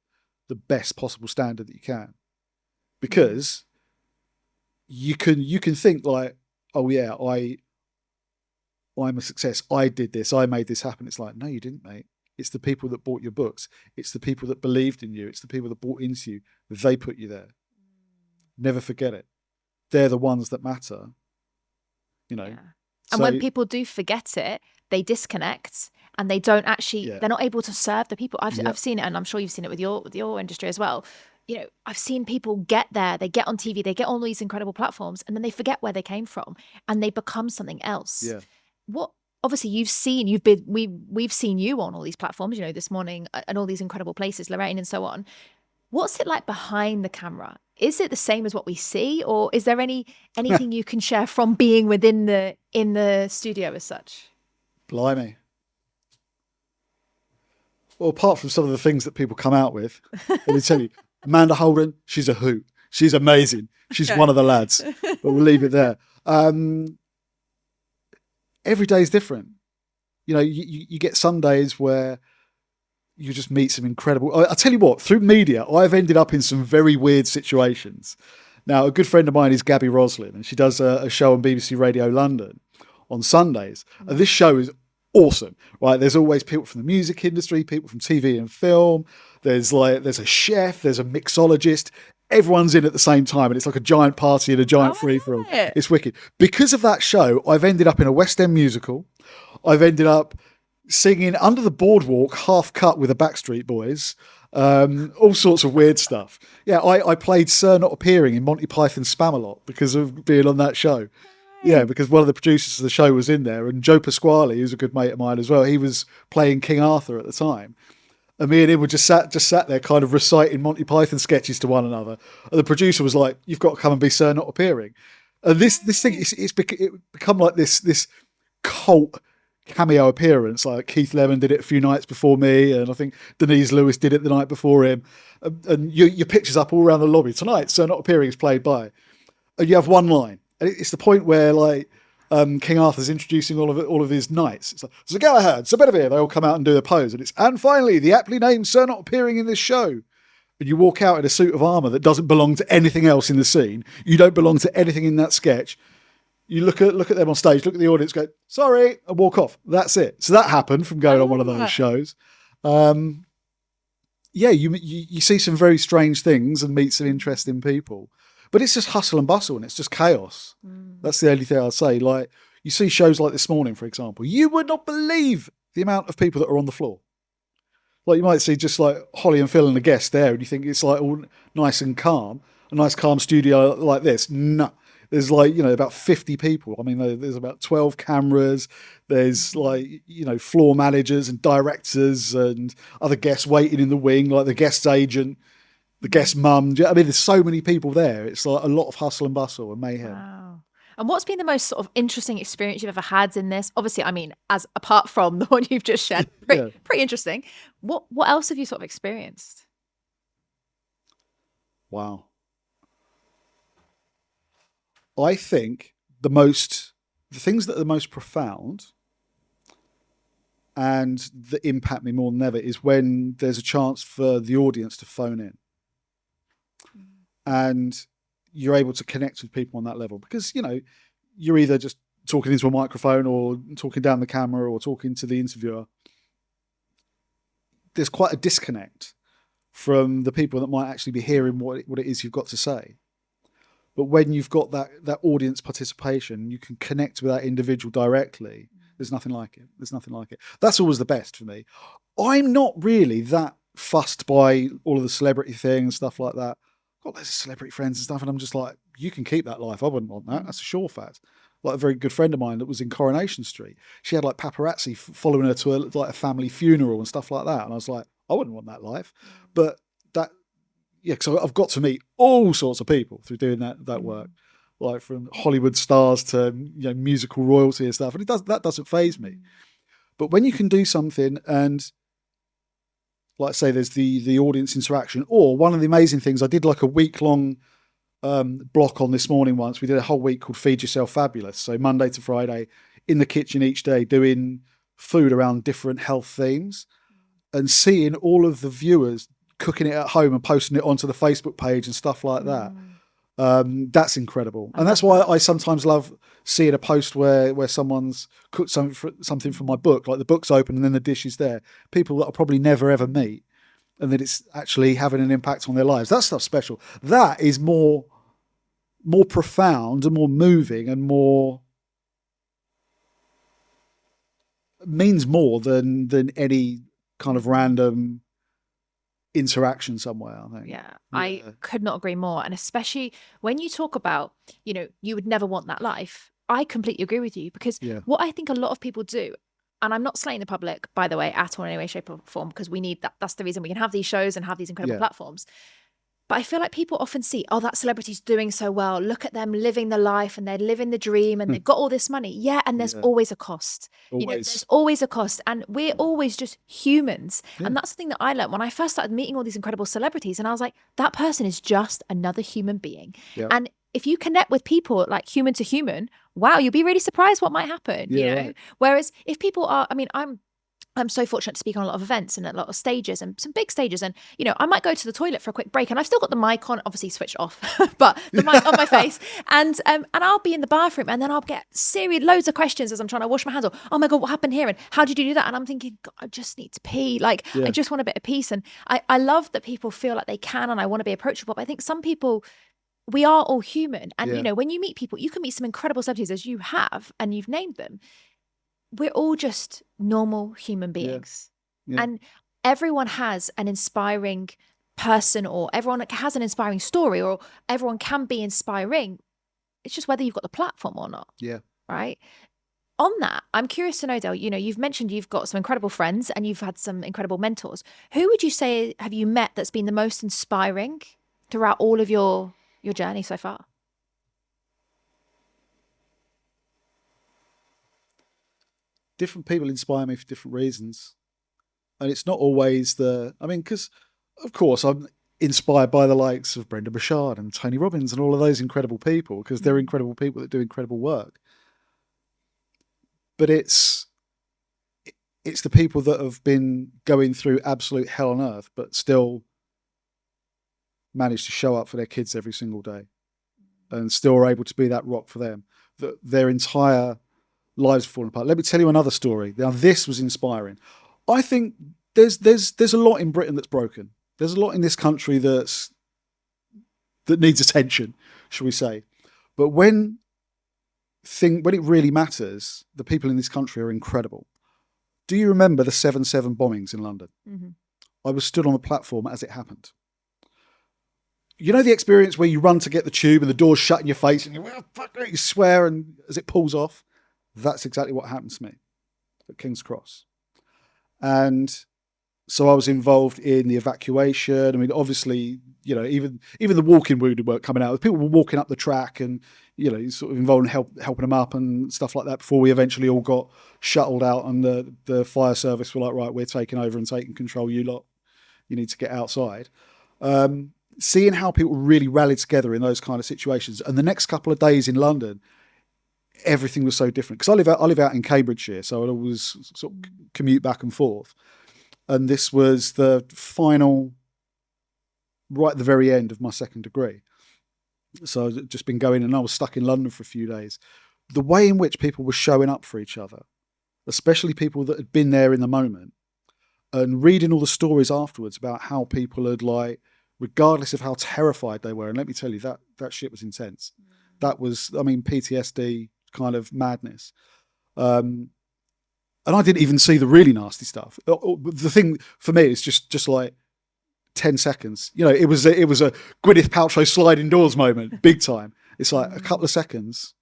the best possible standard that you can, because you can think like, oh yeah, I'm a success. I did this. I made this happen. It's like, no, you didn't, mate. It's the people that bought your books. It's the people that believed in you. It's the people that bought into you. They put you there. Never forget it. They're the ones that matter. You know. Yeah. And when people do forget it, they disconnect and they don't actually, they're not able to serve the people. I've seen it, and I'm sure you've seen it with your industry as well. You know, I've seen people get there, they get on TV, they get on these incredible platforms, and then they forget where they came from and they become something else. Yeah. What, obviously we've seen you on all these platforms, you know, this morning, and all these incredible places, Lorraine and so on. What's it like behind the camera? Is it the same as what we see, or is there anything you can share from being in the studio as such? Blimey. Well, apart from some of the things that people come out with, let me tell you, Amanda Holden, she's a hoot. She's amazing. She's one of the lads. But we'll leave it there. Every day is different. You know, you get some days where you just meet some incredible... I tell you what, through media, I've ended up in some very weird situations. Now, a good friend of mine is Gabby Roslin, and she does a show on BBC Radio London on Sundays. And this show is awesome, right? There's always people from the music industry, people from TV and film. There's a chef, there's a mixologist. Everyone's in at the same time, and it's like a giant party and a giant free-for-all. It's wicked. Because of that show, I've ended up in a West End musical. I've ended up singing Under the Boardwalk, half cut with the Backstreet Boys, all sorts of weird stuff. Yeah, I played Sir Not Appearing in Monty Python's Spamalot because of being on that show. Yeah, because one of the producers of the show was in there, and Joe Pasquale, who's a good mate of mine as well, he was playing King Arthur at the time. And me and him were just sat there kind of reciting Monty Python sketches to one another. And the producer was like, "You've got to come and be Sir Not Appearing." And this thing, it's become like this cult cameo appearance. Like Keith Lemon did it a few nights before me, and I think Denise Lewis did it the night before him. And your picture's up all around the lobby. Tonight, Sir Not Appearing is played by. And you have one line. And it's the point where like King Arthur's introducing all of his knights. It's like, Sir Galahad, Sir Bedivere, they all come out and do their pose. And finally, the aptly named Sir Not Appearing in this show. And you walk out in a suit of armour that doesn't belong to anything else in the scene. You don't belong to anything in that sketch. You look at them on stage, look at the audience, go, sorry, and walk off. That's it. So that happened from going on one of those shows. Yeah, you see some very strange things and meet some interesting people. But it's just hustle and bustle, and it's just chaos. That's the only thing I'd say. Like, you see shows like This Morning, for example. You would not believe the amount of people that are on the floor. Like, you might see just like Holly and Phil and a guest there, and you think it's like all nice and calm. A nice calm studio like this. No. There's like, you know, about 50 people. I mean, there's about 12 cameras. There's like, you know, floor managers and directors and other guests waiting in the wing, like the guest's agent, the guest mum. I mean, there's so many people there. It's like a lot of hustle and bustle and mayhem. Wow. And what's been the most sort of interesting experience you've ever had in this? Obviously, I mean, as apart from the one you've just shared, pretty interesting. What else have you sort of experienced? Wow. I think the things that are the most profound and that impact me more than ever is when there's a chance for the audience to phone in. And you're able to connect with people on that level, because, you know, you're either just talking into a microphone or talking down the camera or talking to the interviewer. There's quite a disconnect from the people that might actually be hearing what it is you've got to say. But when you've got that audience participation, you can connect with that individual directly. There's nothing like it. There's nothing like it. That's always the best for me. I'm not really that fussed by all of the celebrity things, stuff like that. I've got loads of celebrity friends and stuff, and I'm just like, you can keep that life. I wouldn't want that. That's a sure fact. Like a very good friend of mine that was in Coronation Street. She had like paparazzi following her to a family funeral and stuff like that. And I was like, I wouldn't want that life. But that, yeah, because I've got to meet all sorts of people through doing that work, like from Hollywood stars to, you know, musical royalty and stuff. And that doesn't faze me. But when you can do something and, like I say, there's the audience interaction, or one of the amazing things, I did like a week-long block on This Morning once. We did a whole week called Feed Yourself Fabulous. So Monday to Friday in the kitchen each day doing food around different health themes, and seeing all of the viewers cooking it at home and posting it onto the Facebook page and stuff like that. That's incredible. And that's why I sometimes love seeing a post where someone's cooked something for my book, like the book's open and then the dish is there. People that I'll probably never ever meet, and that it's actually having an impact on their lives. That stuff's special. That is more profound and more moving and more means more than any kind of random interaction somewhere, I think. Yeah, I could not agree more. And especially when you talk about, you would never want that life. I completely agree with you, because what I think a lot of people do, and I'm not slaying the public, by the way, at all in any way, shape or form, because we need that. That's the reason we can have these shows and have these incredible platforms. But I feel like people often see, oh, that celebrity's doing so well. Look at them living the life and they're living the dream and they've got all this money. Yeah, and there's always a cost. There's always a cost. And we're always just humans. Yeah. And that's the thing that I learned when I first started meeting all these incredible celebrities. And I was like, that person is just another human being. Yeah. And if you connect with people like human to human, wow, you'll be really surprised what might happen. Right. Whereas if people are, I'm so fortunate to speak on a lot of events and a lot of stages and some big stages. And, I might go to the toilet for a quick break and I've still got the mic on, obviously switched off, but the mic on my face. And I'll be in the bathroom and then I'll get loads of questions as I'm trying to wash my hands. Or, oh my God, what happened here? And how did you do that? And I'm thinking, God, I just need to pee. I just want a bit of peace. And I love that people feel like they can, and I want to be approachable. But I think some people, we are all human. And, when you meet people, you can meet some incredible celebrities as you have, and you've named them. We're all just normal human beings. Yeah. And everyone has an inspiring person, or everyone has an inspiring story, or everyone can be inspiring. It's just whether you've got the platform or not. Yeah. Right. On that, I'm curious to know, Dale, you've mentioned you've got some incredible friends and you've had some incredible mentors. Who would you say have you met that's been the most inspiring throughout all of your journey so far? Different people inspire me for different reasons. And it's not always because of course I'm inspired by the likes of Brenda Burchard and Tony Robbins and all of those incredible people, because they're incredible people that do incredible work. But it's the people that have been going through absolute hell on earth, but still manage to show up for their kids every single day and still are able to be that rock for them. That their entire lives falling apart. Let me tell you another story. Now, this was inspiring. I think there's a lot in Britain that's broken. There's a lot in this country that needs attention, shall we say. But when it really matters, the people in this country are incredible. Do you remember the 7/7 bombings in London? Mm-hmm. I was stood on the platform as it happened. You know the experience where you run to get the tube and the door's shut in your face and you swear, and as it pulls off? That's exactly what happened to me at King's Cross. And so I was involved in the evacuation. Obviously, even the walking wounded weren't coming out. People were walking up the track and, sort of involved in helping them up and stuff like that before we eventually all got shuttled out, and the fire service were like, right, we're taking over and taking control. You lot, you need to get outside. Seeing how people really rallied together in those kind of situations. And the next couple of days in London, everything was so different, because I live out in Cambridgeshire, so I always sort of commute back and forth. And this was the final, right at the very end of my second degree. So I'd just been going, and I was stuck in London for a few days. The way in which people were showing up for each other, especially people that had been there in the moment, and reading all the stories afterwards about how people had, regardless of how terrified they were, and let me tell you, that shit was intense. That was, PTSD kind of madness. And I didn't even see the really nasty stuff. The thing for me is just like 10 seconds. It was a Gwyneth Paltrow sliding doors moment, big time. It's like a couple of seconds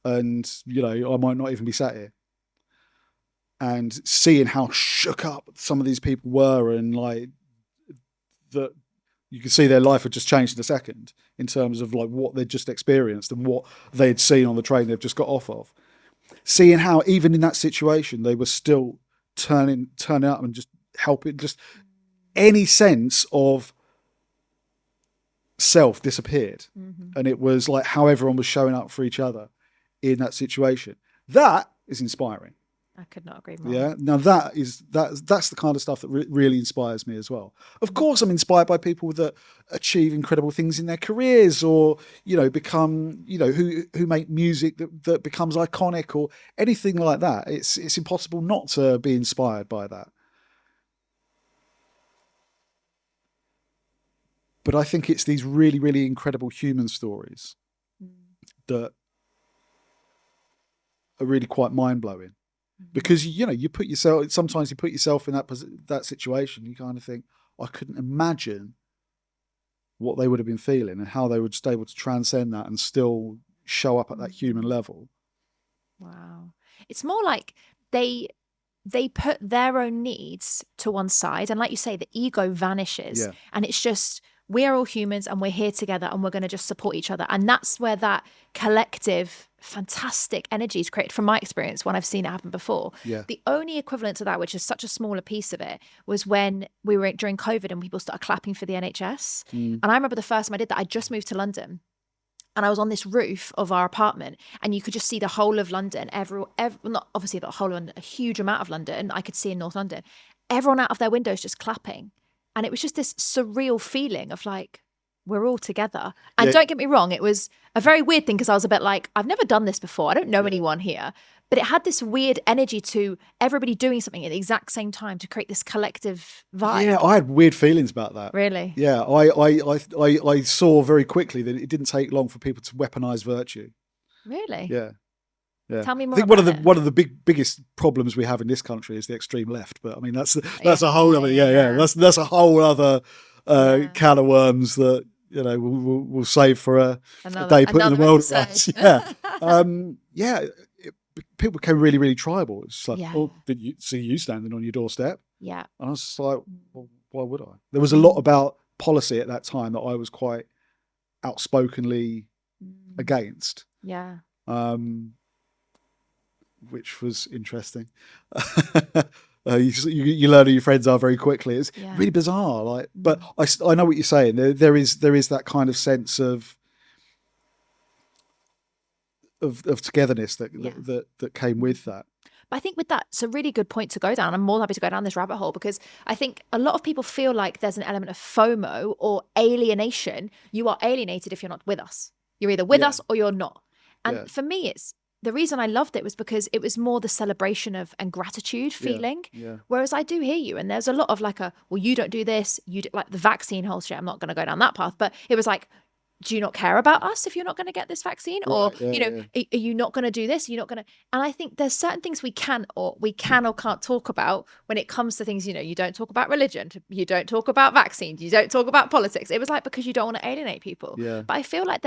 and, I might not even be sat here. And seeing how shook up some of these people were, and that you could see their life had just changed in a second in terms of what they'd just experienced and what they had seen on the train they've just got off of. Seeing how even in that situation, they were still turning up and just helping, just any sense of self disappeared. Mm-hmm. And it was how everyone was showing up for each other in that situation. That is inspiring. I could not agree more. Yeah. Now that's the kind of stuff that really inspires me as well. Of course, I'm inspired by people that achieve incredible things in their careers, or become who make music that becomes iconic, or anything like that. It's impossible not to be inspired by that. But I think it's these really, really incredible human stories that are really quite mind blowing. Because sometimes you put yourself in that situation, you kind of think, I couldn't imagine what they would have been feeling and how they were just able to transcend that and still show up at that human level. Wow. It's more like they put their own needs to one side, and like you say, the ego vanishes, and it's just, we're all humans and we're here together and we're going to just support each other. And that's where that collective fantastic energy is created, from my experience when I've seen it happen before. The only equivalent to that, which is such a smaller piece of it, was when we were during COVID and people started clapping for the NHS. And I remember the first time I did that, I just moved to London. And I was on this roof of our apartment, and you could just see the whole of London, not obviously the whole of London, a huge amount of London I could see in North London, everyone out of their windows just clapping. And it was just this surreal feeling of like, we're all together. And don't get me wrong, it was a very weird thing, because I was a bit like, I've never done this before. I don't know anyone here. But it had this weird energy to everybody doing something at the exact same time to create this collective vibe. Yeah, I had weird feelings about that. Really? Yeah, I saw very quickly that it didn't take long for people to weaponize virtue. Really? Yeah. Yeah. Tell me more. I think one of the biggest problems we have in this country is the extreme left. But I mean, that's a whole other that's a whole other can of worms that we'll save for a day putting the world right. Yeah. People became really, really tribal. It's like, oh, did you see you standing on your doorstep? Yeah. And I was just like, well, why would I? There was a lot about policy at that time that I was quite outspokenly against. Yeah. Which was interesting. You learn who your friends are very quickly. It's really bizarre. But I know what you're saying. There is that kind of sense of togetherness that came with that. But I think with that, it's a really good point to go down. I'm more than happy to go down this rabbit hole, because I think a lot of people feel like there's an element of FOMO or alienation. You are alienated if you're not with us. You're either with us or you're not. And for me, the reason I loved it was because it was more the celebration of and gratitude feeling. Whereas I do hear you, and there's a lot of like you don't do this, you do, like the vaccine whole shit. I'm not going to go down that path, but it was like, do you not care about us if you're not going to get this vaccine? Or, are you not going to do this? You're not going to. And I think there's certain things we can or can't talk about when it comes to things, you don't talk about religion, you don't talk about vaccines, you don't talk about politics. It was like, because you don't want to alienate people. But I feel like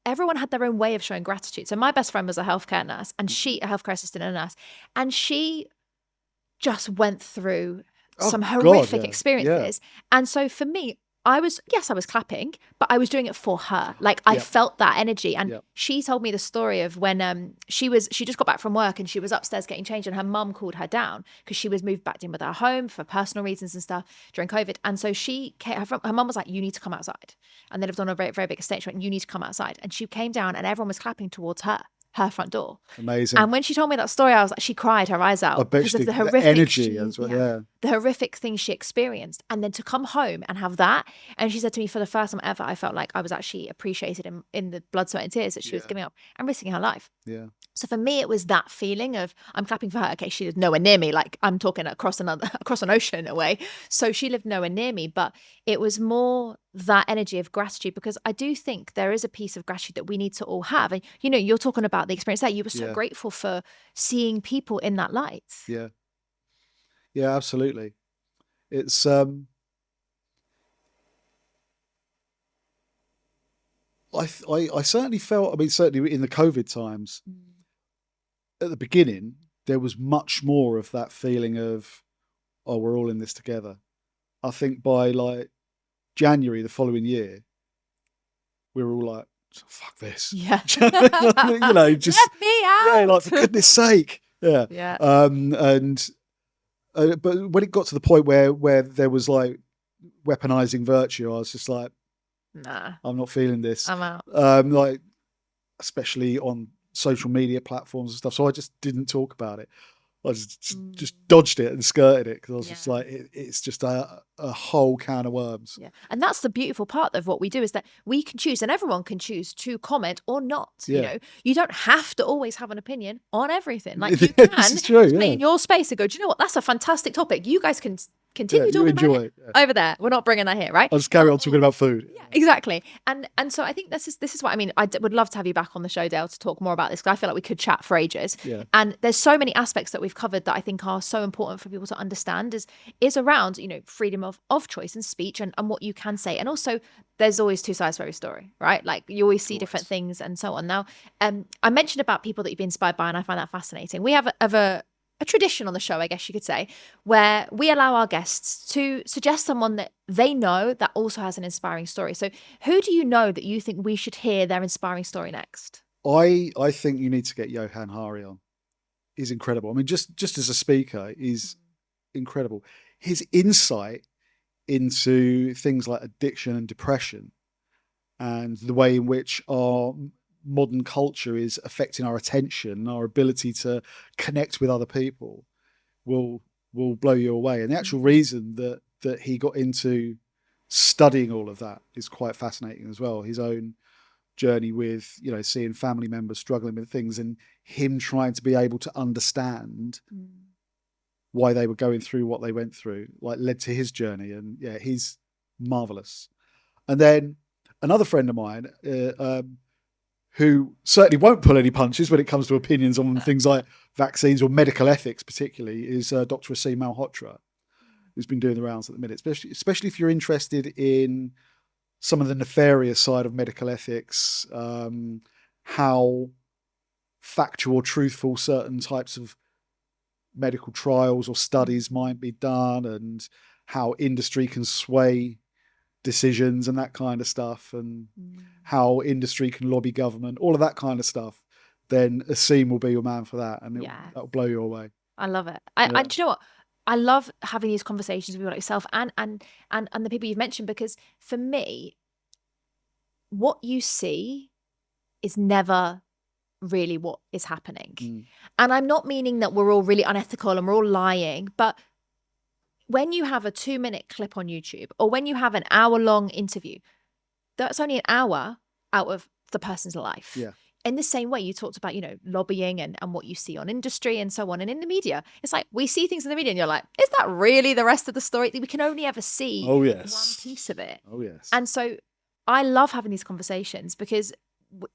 everyone had their own way of showing gratitude. So my best friend was a healthcare nurse, and a healthcare assistant and a nurse, and she just went through some horrific experiences. And so for me, I was clapping, but I was doing it for her. Like I felt that energy. And she told me the story of when she just got back from work and she was upstairs getting changed, and her mum called her down because she was moved back in with her home for personal reasons and stuff during COVID. And so her mum was like, you need to come outside. And they lived on a very, very big estate. She went, you need to come outside. And she came down and everyone was clapping towards her front door. Amazing. And when she told me that story, I was like, she cried her eyes out because of the horrific energy as well. The horrific things she experienced. And then to come home and have that. And she said to me, for the first time ever, I felt like I was actually appreciated in the blood, sweat and tears that she was giving up and risking her life. So for me, it was that feeling of, I'm clapping for her. Okay, she lived nowhere near me. Like I'm talking across an ocean away. So she lived nowhere near me, but it was more that energy of gratitude, because I do think there is a piece of gratitude that we need to all have. And, you're talking about the experience there. You were so grateful for seeing people in that light. Yeah. Yeah, absolutely. It's, I certainly felt, certainly in the COVID times, at the beginning, there was much more of that feeling of, oh, we're all in this together. I think by like January the following year, we were all like, fuck this. Yeah. Just let me out. Yeah, like for goodness sake. Yeah. Yeah. But when it got to the point where there was like weaponizing virtue, I was just like, nah, I'm not feeling this. I'm out. Especially on social media platforms and stuff. So I just didn't talk about it. I just dodged it and skirted it because I was just Yeah. like, it's just a whole can of worms. Yeah. And that's the beautiful part of what we do, is that we can choose, and everyone can choose to comment or not. You Yeah. know, you don't have to always have an opinion on everything. Like, you This can is true, stay yeah. in your space and go, do you know what? That's a fantastic topic. You guys can continue Yeah, you talking enjoy about it it, yeah. over there. We're not bringing that here, right? I'll just carry on talking about food. Yeah, exactly. And so I think this is what I mean. I would love to have you back on the show, Dale, to talk more about this, because I feel like we could chat for ages. Yeah. And there's so many aspects that we've covered that I think are so important for people to understand, is around, you know, freedom of choice and speech, and what you can say. And also, there's always two sides to every story, right? Like, you always see different things and so on. Now, I mentioned about people that you've been inspired by, and I find that fascinating. We have a tradition on the show, I guess you could say, where we allow our guests to suggest someone that they know that also has an inspiring story. So who do you know that you think we should hear their inspiring story next? I think you need to get Johann on. He's incredible. I mean, just as a speaker, he's incredible. His insight into things like addiction and depression, and the way in which our modern culture is affecting our attention, our ability to connect with other people, will blow you away. And the actual reason that he got into studying all of that is quite fascinating as well. His own journey with, you know, seeing family members struggling with things, and him trying to be able to understand why they were going through what they went through, like, led to his journey. And yeah, he's marvelous. And then another friend of mine, who certainly won't pull any punches when it comes to opinions on things like vaccines or medical ethics particularly, is Dr. Aseem Malhotra, who's been doing the rounds at the minute, especially if you're interested in some of the nefarious side of medical ethics, how factual or truthful certain types of medical trials or studies might be done, and how industry can sway decisions and that kind of stuff, and how industry can lobby government, all of that kind of stuff, then Aseem will be your man for that, and that'll blow you away. I love it. Do you know what? I love having these conversations with people like yourself and the people you've mentioned, because for me, what you see is never really what is happening. And I'm not meaning that we're all really unethical and we're all lying, but when you have a 2-minute clip on YouTube, or when you have an hour-long interview, that's only an hour out of the person's life. Yeah. In the same way, you talked about, you know, lobbying and what you see on industry and so on. And in the media, it's like, we see things in the media and you're like, is that really the rest of the story? We can only ever see one piece of it. Oh, yes. And so I love having these conversations, because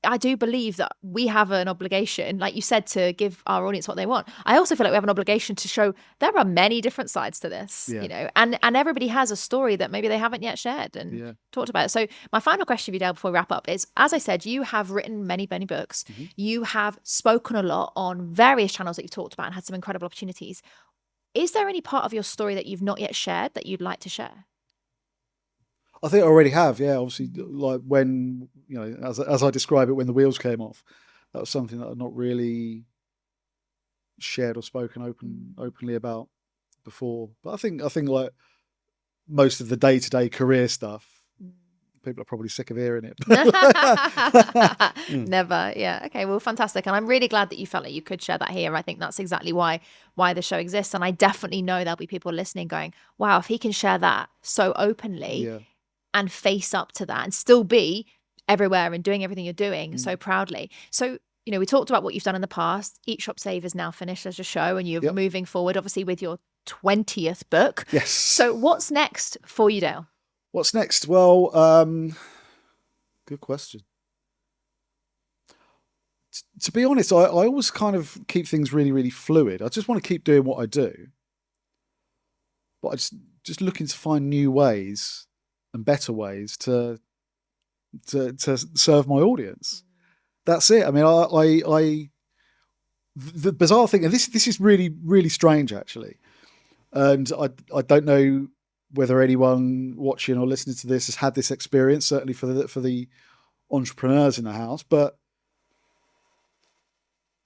I do believe that we have an obligation, like you said, to give our audience what they want. I also feel like we have an obligation to show there are many different sides to this, you know, and everybody has a story that maybe they haven't yet shared and talked about. So my final question for you, Dale, before we wrap up is, as I said, you have written many, many books. You have spoken a lot on various channels that you've talked about and had some incredible opportunities. Is there any part of your story that you've not yet shared that you'd like to share? I think I already have, yeah. Obviously, like, when, you know, as I describe it, when the wheels came off, that was something that I'd not really shared or spoken openly about before. But I think like most of the day-to-day career stuff, people are probably sick of hearing it. Never. Yeah. Okay. Well, fantastic. And I'm really glad that you felt like you could share that here. I think that's exactly why the show exists. And I definitely know there'll be people listening going, wow, if he can share that so openly and face up to that and still be everywhere and doing everything you're doing so proudly. So, you know, we talked about what you've done in the past. Eat Shop Save is now finished as a show, and you're moving forward, obviously, with your 20th book. Yes. So what's next for you, Dale? What's next? Well, good question. To be honest, I always kind of keep things really, really fluid. I just want to keep doing what I do, but I just looking to find new ways and better ways to serve my audience. That's it. I mean, the bizarre thing, and this is really, really strange, actually, and I don't know whether anyone watching or listening to this has had this experience, certainly for the entrepreneurs in the house, but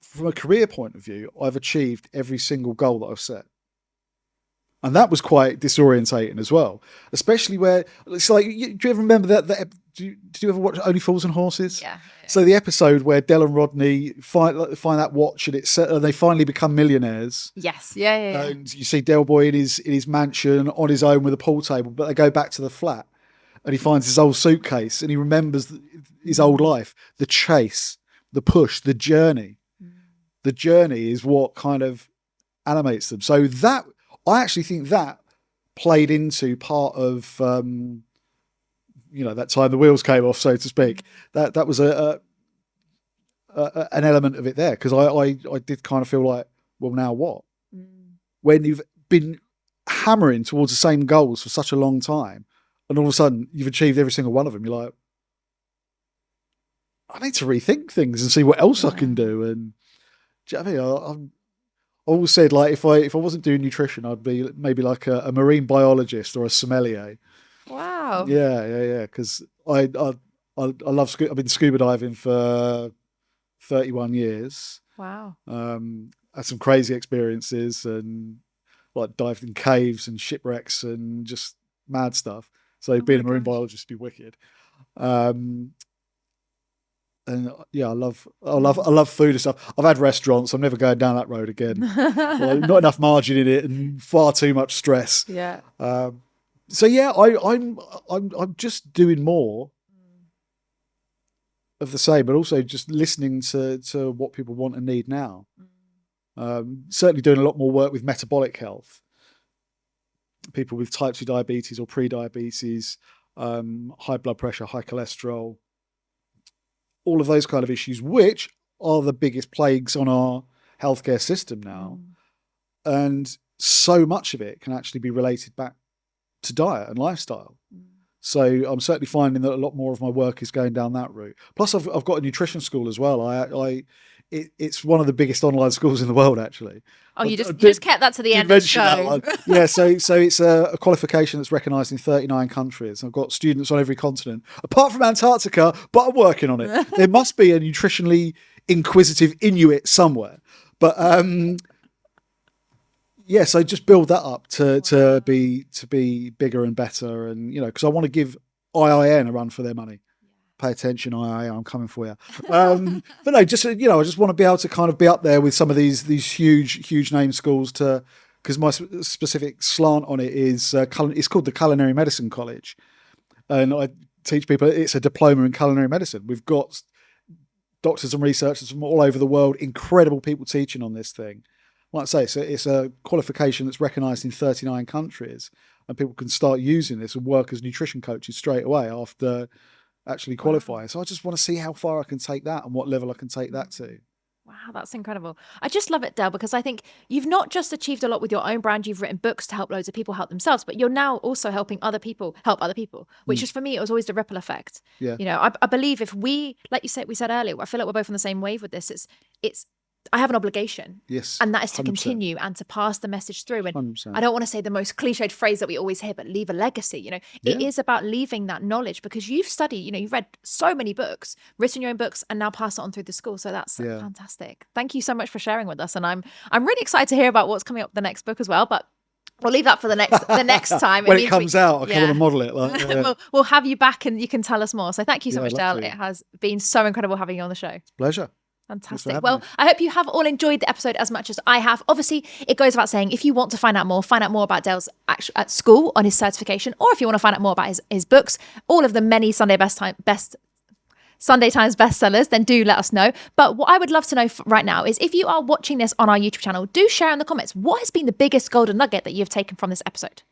from a career point of view, I've achieved every single goal that I've set. And that was quite disorientating as well, especially where it's like, do you ever remember that did you ever watch Only Fools and Horses? Yeah. So the episode where Del and Rodney find that watch and they finally become millionaires. Yes. Yeah. And you see Del Boy in his mansion on his own with a pool table, but they go back to the flat and he finds his old suitcase and he remembers his old life, the chase, the push, the journey. The journey is what kind of animates them. So that, I actually think that played into part of, that time the wheels came off, so to speak. That was an element of it there, because I did kind of feel like, well, now what? When you've been hammering towards the same goals for such a long time, and all of a sudden you've achieved every single one of them, you're like, I need to rethink things and see what else I can do. And do you know what I mean? I always said, like, if I wasn't doing nutrition, I'd be maybe like a marine biologist or a sommelier. Wow. Yeah. Because I love I've been scuba diving for 31 years. Wow. Had some crazy experiences and like dived in caves and shipwrecks and just mad stuff. So being a marine biologist would be wicked. And yeah, I love food and stuff. I've had restaurants. I'm never going down that road again. Not enough margin in it and far too much stress. Yeah. So yeah, I'm just doing more of the same, but also just listening to what people want and need now. Certainly doing a lot more work with metabolic health. People with type 2 diabetes or pre-diabetes, high blood pressure, high cholesterol, all of those kind of issues, which are the biggest plagues on our healthcare system now. And so much of it can actually be related back to diet and lifestyle. So I'm certainly finding that a lot more of my work is going down that route. Plus I've got a nutrition school as well. It's one of the biggest online schools in the world, actually. Oh, you just kept that to the end of the show. Yeah, so it's a qualification that's recognised in 39 countries. I've got students on every continent, apart from Antarctica, but I'm working on it. There must be a nutritionally inquisitive Inuit somewhere. But yeah, so just build that up to be bigger and better, and because I want to give IIN a run for their money. Pay attention, IIN, I'm coming for you. But no, just I just want to be able to kind of be up there with some of these huge name schools, because my specific slant on it is it's called the Culinary Medicine College, and I teach people. It's a diploma in culinary medicine. We've got doctors and researchers from all over the world, incredible people teaching on this thing. Like I say, it's a qualification that's recognised in 39 countries, and people can start using this and work as nutrition coaches straight away after actually qualifying. So I just want to see how far I can take that and what level I can take that to. Wow, that's incredible. I just love it, Dale, because I think you've not just achieved a lot with your own brand, you've written books to help loads of people help themselves, but you're now also helping other people help other people, which is, for me, it was always the ripple effect. Yeah. I believe if we said earlier, I feel like we're both on the same wave with this. It's I have an obligation. Yes. And that is to 100%. continue and to pass the message through. And 100%. I don't want to say the most cliched phrase that we always hear, but leave a legacy. It is about leaving that knowledge, because you've studied, you've read so many books, written your own books, and now pass it on through the school. So that's fantastic. Thank you so much for sharing with us. And I'm really excited to hear about what's coming up the next book as well. But we'll leave that for the next time. When it comes out, I'll come on and model it. We'll have you back and you can tell us more. So thank you so much, Dale. It has been so incredible having you on the show. Pleasure. Fantastic. Well, I hope you have all enjoyed the episode as much as I have. Obviously, it goes without saying, if you want to find out more about Dale's at school on his certification, or if you want to find out more about his books, all of the many Sunday Times bestsellers, then do let us know. But what I would love to know right now is, if you are watching this on our YouTube channel, do share in the comments, what has been the biggest golden nugget that you've taken from this episode?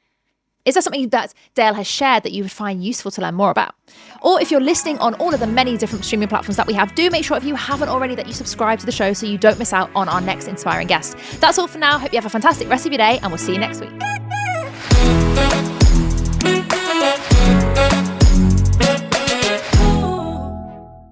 Is there something that Dale has shared that you would find useful to learn more about? Or if you're listening on all of the many different streaming platforms that we have, do make sure, if you haven't already, that you subscribe to the show so you don't miss out on our next inspiring guest. That's all for now. Hope you have a fantastic rest of your day, and we'll see you next week.